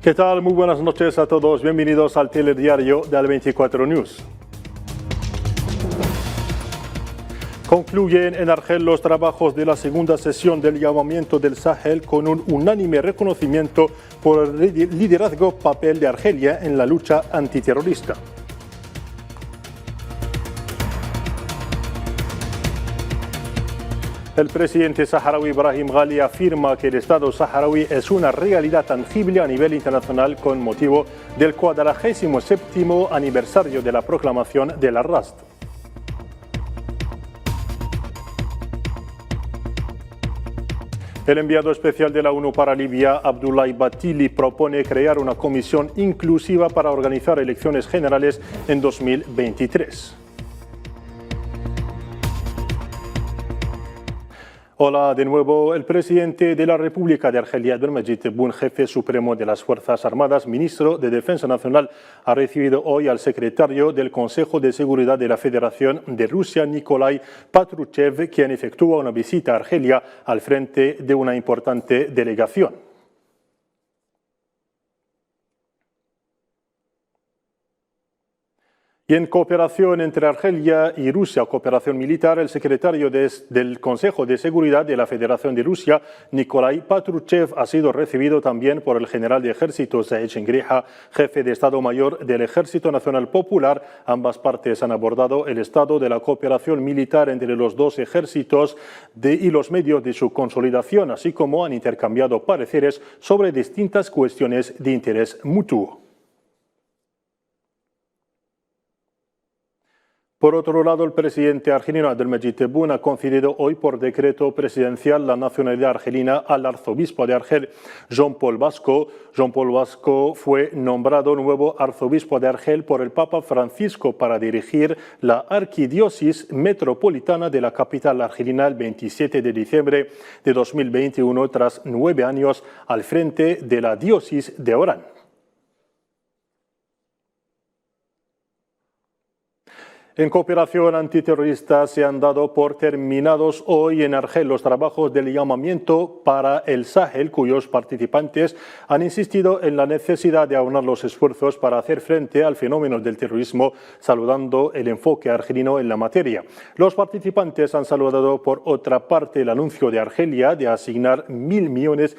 ¿Qué tal? Muy buenas noches a todos. Bienvenidos al telediario del 24 News. Concluyen en Argel los trabajos de la segunda sesión del llamamiento del Sahel con un unánime reconocimiento por el liderazgo papel de Argelia en la lucha antiterrorista. El presidente saharaui Brahim Ghali afirma que el Estado saharaui es una realidad tangible a nivel internacional con motivo del 47º aniversario de la proclamación de la RASD. El enviado especial de la ONU para Libia, Abdoulaye Batili, propone crear una comisión inclusiva para organizar elecciones generales en 2023. Hola de nuevo. El presidente de la República de Argelia, Abdelmadjid Tebboune, jefe supremo de las Fuerzas Armadas, ministro de Defensa Nacional, ha recibido hoy al secretario del Consejo de Seguridad de la Federación de Rusia, Nikolai Patrushev, quien efectúa una visita a Argelia al frente de una importante delegación. Y en cooperación entre Argelia y Rusia, cooperación militar, el secretario del Consejo de Seguridad de la Federación de Rusia, Nikolai Patrushev, ha sido recibido también por el general de ejército Said Shengriha, jefe de Estado Mayor del Ejército Nacional Popular. Ambas partes han abordado el estado de la cooperación militar entre los dos ejércitos y los medios de su consolidación, así como han intercambiado pareceres sobre distintas cuestiones de interés mutuo. Por otro lado, el presidente argelino Abdelmadjid Tebboune ha concedido hoy por decreto presidencial la nacionalidad argelina al arzobispo de Argel, Jean-Paul Vasco. Jean-Paul Vasco fue nombrado nuevo arzobispo de Argel por el Papa Francisco para dirigir la arquidiócesis metropolitana de la capital argelina el 27 de diciembre de 2021, tras 9 años al frente de la diócesis de Orán. En cooperación antiterrorista se han dado por terminados hoy en Argel los trabajos del llamamiento para el Sahel, cuyos participantes han insistido en la necesidad de aunar los esfuerzos para hacer frente al fenómeno del terrorismo, saludando el enfoque argelino en la materia. Los participantes han saludado por otra parte el anuncio de Argelia de asignar $1.000 millones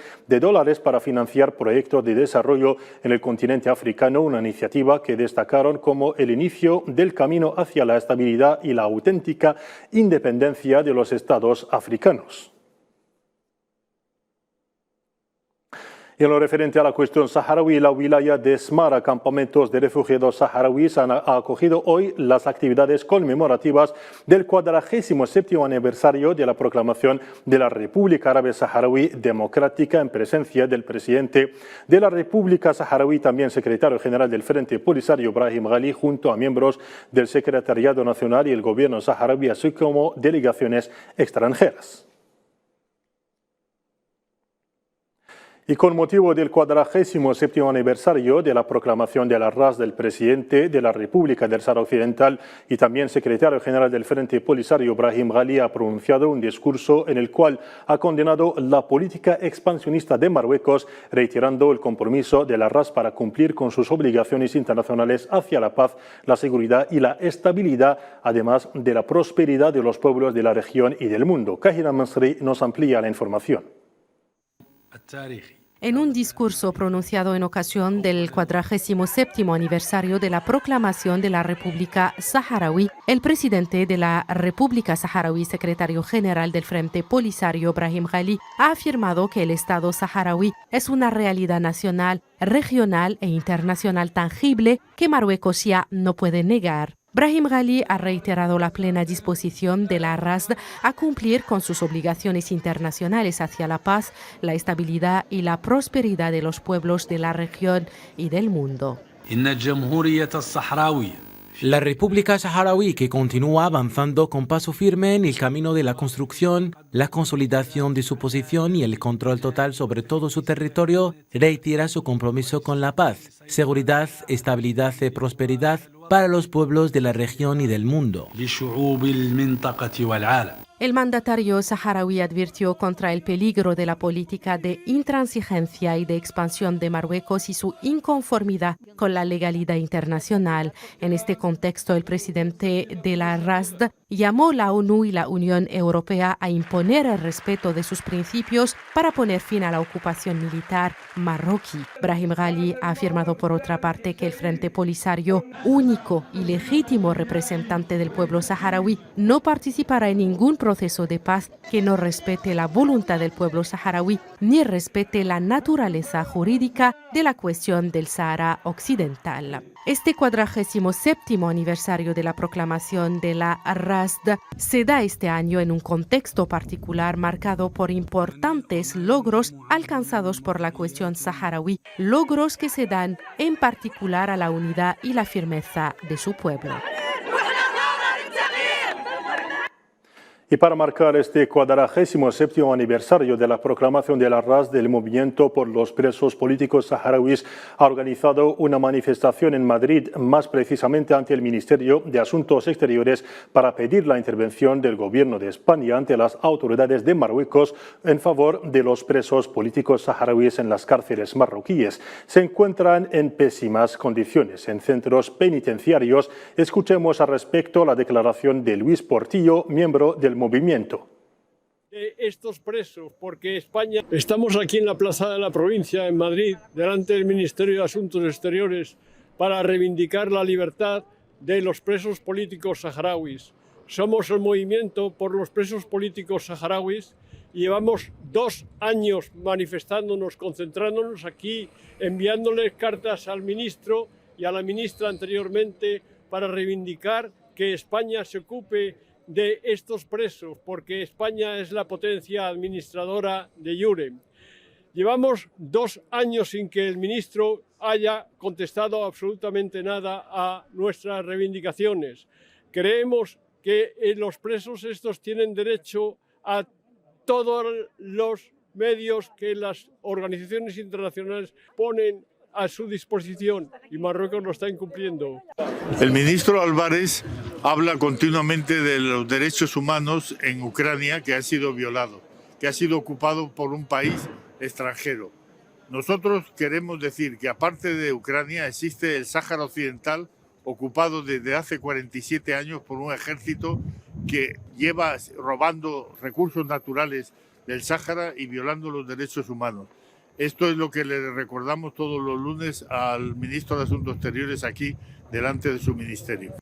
para financiar proyectos de desarrollo en el continente africano, una iniciativa que destacaron como el inicio del camino hacia la estabilidad y la auténtica independencia de los estados africanos. Y en lo referente a la cuestión saharaui, la wilaya de Smara, campamentos de refugiados saharauis, han acogido hoy las actividades conmemorativas del 47º aniversario de la proclamación de la República Árabe Saharaui Democrática, en presencia del presidente de la República Saharaui, también secretario general del Frente Polisario Brahim Ghali, junto a miembros del Secretariado Nacional y el Gobierno saharaui, así como delegaciones extranjeras. Y con motivo del 47º aniversario de la proclamación de la RASD del presidente de la República del Sahara Occidental y también secretario general del Frente Polisario Brahim Ghali ha pronunciado un discurso en el cual ha condenado la política expansionista de Marruecos, reiterando el compromiso de la RASD para cumplir con sus obligaciones internacionales hacia la paz, la seguridad y la estabilidad, además de la prosperidad de los pueblos de la región y del mundo. Kahina Masri nos amplía la información. En un discurso pronunciado en ocasión del 47º aniversario de la proclamación de la República Saharaui, el presidente de la República Saharaui, secretario general del Frente Polisario Brahim Ghali, ha afirmado que el Estado saharaui es una realidad nacional, regional e internacional tangible que Marruecos ya no puede negar. Brahim Ghali ha reiterado la plena disposición de la RASD a cumplir con sus obligaciones internacionales hacia la paz, la estabilidad y la prosperidad de los pueblos de la región y del mundo. La República Saharaui, que continúa avanzando con paso firme en el camino de la construcción, la consolidación de su posición y el control total sobre todo su territorio, reitera su compromiso con la paz, seguridad, estabilidad y prosperidad para los pueblos de la región y del mundo. El mandatario saharaui advirtió contra el peligro de la política de intransigencia y de expansión de Marruecos y su inconformidad con la legalidad internacional. En este contexto, el presidente de la RASD llamó a la ONU y la Unión Europea a imponer el respeto de sus principios para poner fin a la ocupación militar marroquí. Brahim Ghali ha afirmado por otra parte que el Frente Polisario, único y legítimo representante del pueblo saharaui, no participará en ningún proceso de paz que no respete la voluntad del pueblo saharaui ni respete la naturaleza jurídica de la cuestión del Sahara Occidental. Este 47º aniversario de la proclamación de la RASD se da este año en un contexto particular marcado por importantes logros alcanzados por la cuestión saharaui, logros que se dan en particular a la unidad y la firmeza de su pueblo. Y para marcar este 47º aniversario de la proclamación de la RASD, del Movimiento por los Presos Políticos Saharauis ha organizado una manifestación en Madrid, más precisamente ante el Ministerio de Asuntos Exteriores, para pedir la intervención del Gobierno de España ante las autoridades de Marruecos en favor de los presos políticos saharauis en las cárceles marroquíes. Se encuentran en pésimas condiciones en centros penitenciarios. Escuchemos al respecto la declaración de Luis Portillo, miembro del movimiento. De estos presos, porque España, estamos aquí en la Plaza de la Provincia, en Madrid, delante del Ministerio de Asuntos Exteriores, para reivindicar la libertad de los presos políticos saharauis. Somos el movimiento por los presos políticos saharauis y llevamos 2 años manifestándonos, concentrándonos aquí, enviándoles cartas al ministro y a la ministra anteriormente para reivindicar que España se ocupe de estos presos, porque España es la potencia administradora de iure. Llevamos 2 años sin que el ministro haya contestado absolutamente nada a nuestras reivindicaciones. Creemos que los presos estos tienen derecho a todos los medios que las organizaciones internacionales ponen a su disposición y Marruecos lo está incumpliendo. El ministro Álvarez habla continuamente de los derechos humanos en Ucrania, que ha sido violado, que ha sido ocupado por un país extranjero. Nosotros queremos decir que aparte de Ucrania existe el Sáhara Occidental, ocupado desde hace 47 años por un ejército que lleva robando recursos naturales del Sáhara y violando los derechos humanos. Esto es lo que le recordamos todos los lunes al ministro de Asuntos Exteriores aquí delante de su ministerio.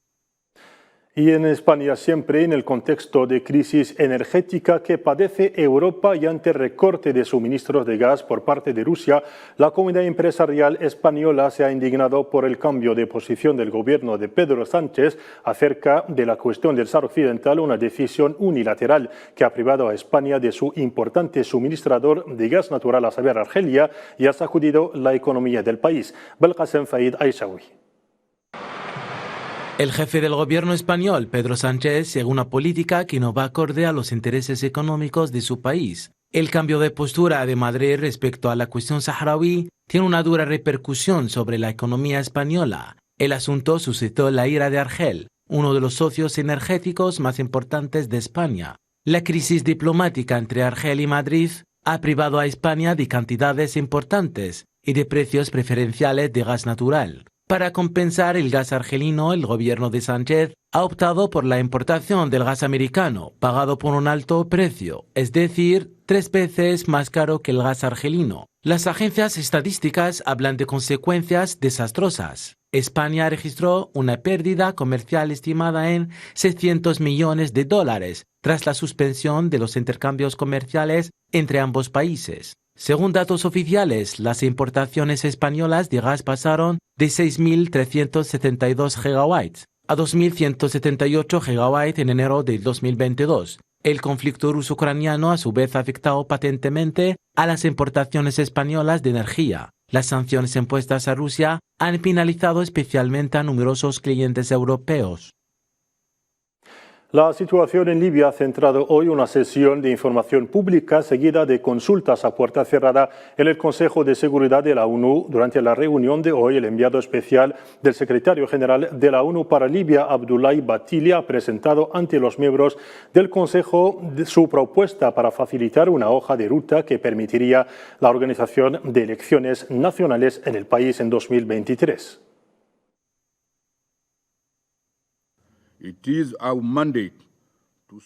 Y en España siempre en el contexto de crisis energética que padece Europa y ante recorte de suministros de gas por parte de Rusia, la comunidad empresarial española se ha indignado por el cambio de posición del gobierno de Pedro Sánchez acerca de la cuestión del Sahara Occidental, una decisión unilateral que ha privado a España de su importante suministrador de gas natural, a saber Argelia, y ha sacudido la economía del país. Belkacem Faid Aishawi. El jefe del gobierno español, Pedro Sánchez, sigue una política que no va acorde a los intereses económicos de su país. El cambio de postura de Madrid respecto a la cuestión saharaui tiene una dura repercusión sobre la economía española. El asunto suscitó la ira de Argel, uno de los socios energéticos más importantes de España. La crisis diplomática entre Argel y Madrid ha privado a España de cantidades importantes y de precios preferenciales de gas natural. Para compensar el gas argelino, el gobierno de Sánchez ha optado por la importación del gas americano, pagado por un alto precio, es decir, 3 veces más caro que el gas argelino. Las agencias estadísticas hablan de consecuencias desastrosas. España registró una pérdida comercial estimada en 600 millones de dólares tras la suspensión de los intercambios comerciales entre ambos países. Según datos oficiales, las importaciones españolas de gas pasaron de 6.372 gigawatts a 2.178 gigawatts en enero de 2022. El conflicto ruso-ucraniano a su vez ha afectado patentemente a las importaciones españolas de energía. Las sanciones impuestas a Rusia han penalizado especialmente a numerosos clientes europeos. La situación en Libia ha centrado hoy una sesión de información pública seguida de consultas a puerta cerrada en el Consejo de Seguridad de la ONU. Durante la reunión de hoy, el enviado especial del secretario general de la ONU para Libia, Abdoulaye Bathily, ha presentado ante los miembros del Consejo su propuesta para facilitar una hoja de ruta que permitiría la organización de elecciones nacionales en el país en 2023.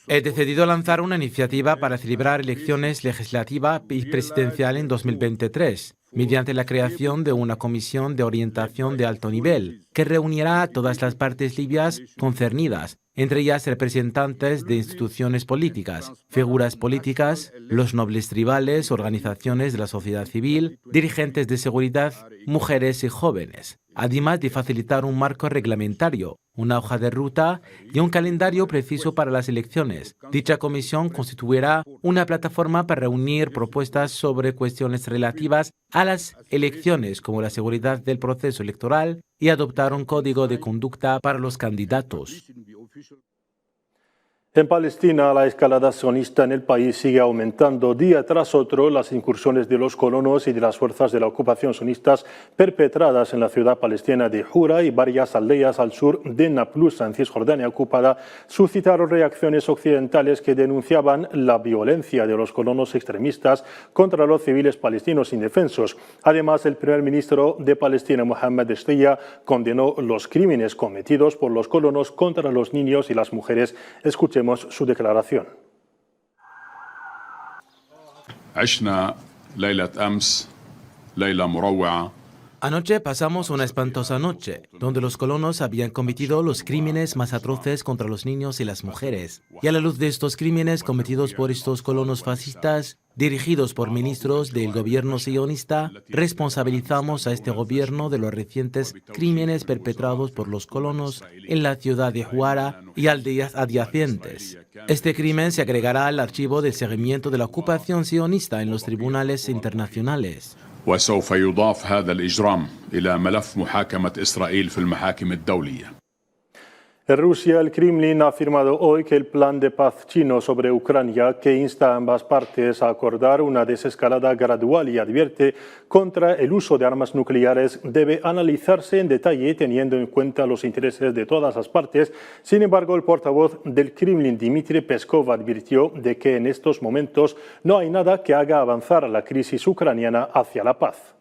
He decidido lanzar una iniciativa para celebrar elecciones legislativa y presidencial en 2023, mediante la creación de una comisión de orientación de alto nivel, que reunirá a todas las partes libias concernidas, entre ellas representantes de instituciones políticas, figuras políticas, los nobles tribales, organizaciones de la sociedad civil, dirigentes de seguridad, mujeres y jóvenes, además de facilitar un marco reglamentario, una hoja de ruta y un calendario preciso para las elecciones. Dicha comisión constituirá una plataforma para reunir propuestas sobre cuestiones relativas a las elecciones, como la seguridad del proceso electoral, y adoptar un código de conducta para los candidatos. En Palestina, la escalada sionista en el país sigue aumentando día tras otro. Las incursiones de los colonos y de las fuerzas de la ocupación sionistas perpetradas en la ciudad palestina de Jura y varias aldeas al sur de Naplusa, en Cisjordania ocupada, suscitaron reacciones occidentales que denunciaban la violencia de los colonos extremistas contra los civiles palestinos indefensos. Además, el primer ministro de Palestina, Mohammed Shtayyeh, condenó los crímenes cometidos por los colonos contra los niños y las mujeres. Escuchemos su declaración. Anoche pasamos una espantosa noche, donde los colonos habían cometido los crímenes más atroces contra los niños y las mujeres. Y a la luz de estos crímenes cometidos por estos colonos fascistas, dirigidos por ministros del gobierno sionista, responsabilizamos a este gobierno de los recientes crímenes perpetrados por los colonos en la ciudad de Huara y aldeas adyacentes. Este crimen se agregará al archivo del seguimiento de la ocupación sionista en los tribunales internacionales. وسوف يضاف هذا الإجرام إلى ملف محاكمة إسرائيل في المحاكم الدولية. En Rusia, el Kremlin ha afirmado hoy que el plan de paz chino sobre Ucrania, que insta a ambas partes a acordar una desescalada gradual y advierte contra el uso de armas nucleares, debe analizarse en detalle teniendo en cuenta los intereses de todas las partes. Sin embargo, el portavoz del Kremlin, Dmitry Peskov, advirtió de que en estos momentos no hay nada que haga avanzar la crisis ucraniana hacia la paz.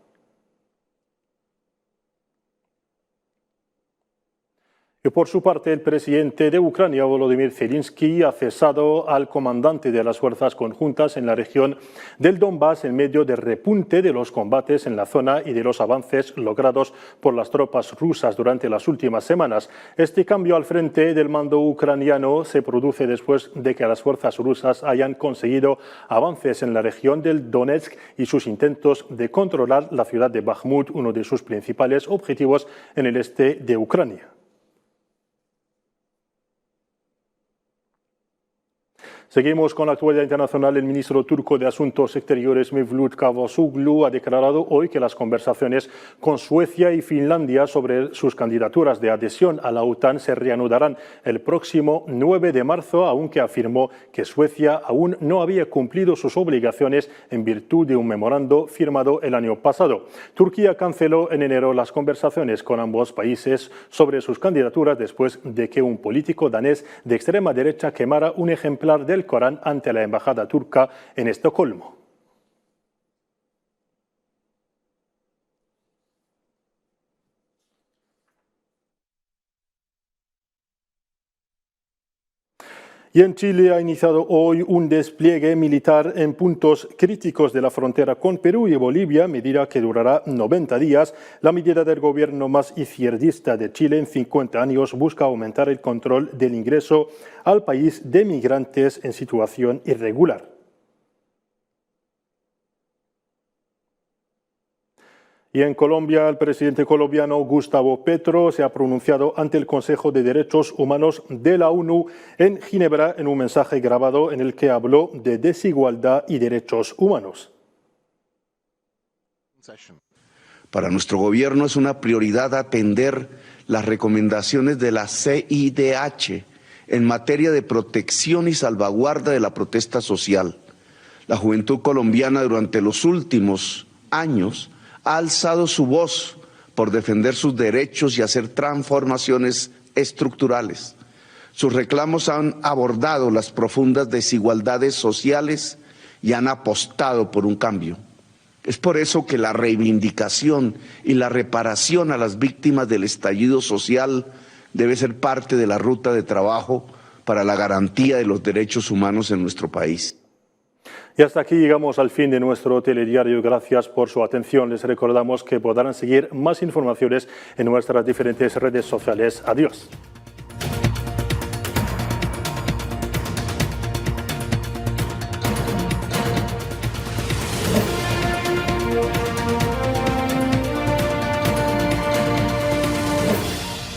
Y por su parte, el presidente de Ucrania, Volodymyr Zelensky, ha cesado al comandante de las fuerzas conjuntas en la región del Donbass en medio del repunte de los combates en la zona y de los avances logrados por las tropas rusas durante las últimas semanas. Este cambio al frente del mando ucraniano se produce después de que las fuerzas rusas hayan conseguido avances en la región del Donetsk y sus intentos de controlar la ciudad de Bakhmut, uno de sus principales objetivos en el este de Ucrania. Seguimos con la actualidad internacional. El ministro turco de Asuntos Exteriores, Mevlut Cavusoglu, ha declarado hoy que las conversaciones con Suecia y Finlandia sobre sus candidaturas de adhesión a la OTAN se reanudarán el próximo 9 de marzo, aunque afirmó que Suecia aún no había cumplido sus obligaciones en virtud de un memorando firmado el año pasado. Turquía canceló en enero las conversaciones con ambos países sobre sus candidaturas después de que un político danés de extrema derecha quemara un ejemplar del Corán ante la embajada turca en Estocolmo. Y en Chile ha iniciado hoy un despliegue militar en puntos críticos de la frontera con Perú y Bolivia, medida que durará 90 días. La medida del gobierno más izquierdista de Chile en 50 años busca aumentar el control del ingreso al país de migrantes en situación irregular. Y en Colombia, el presidente colombiano Gustavo Petro se ha pronunciado ante el Consejo de Derechos Humanos de la ONU en Ginebra en un mensaje grabado en el que habló de desigualdad y derechos humanos. Para nuestro gobierno es una prioridad atender las recomendaciones de la CIDH en materia de protección y salvaguarda de la protesta social. La juventud colombiana durante los últimos años ha alzado su voz por defender sus derechos y hacer transformaciones estructurales. Sus reclamos han abordado las profundas desigualdades sociales y han apostado por un cambio. Es por eso que la reivindicación y la reparación a las víctimas del estallido social debe ser parte de la ruta de trabajo para la garantía de los derechos humanos en nuestro país. Y hasta aquí llegamos al fin de nuestro telediario. Gracias por su atención. Les recordamos que podrán seguir más informaciones en nuestras diferentes redes sociales. Adiós.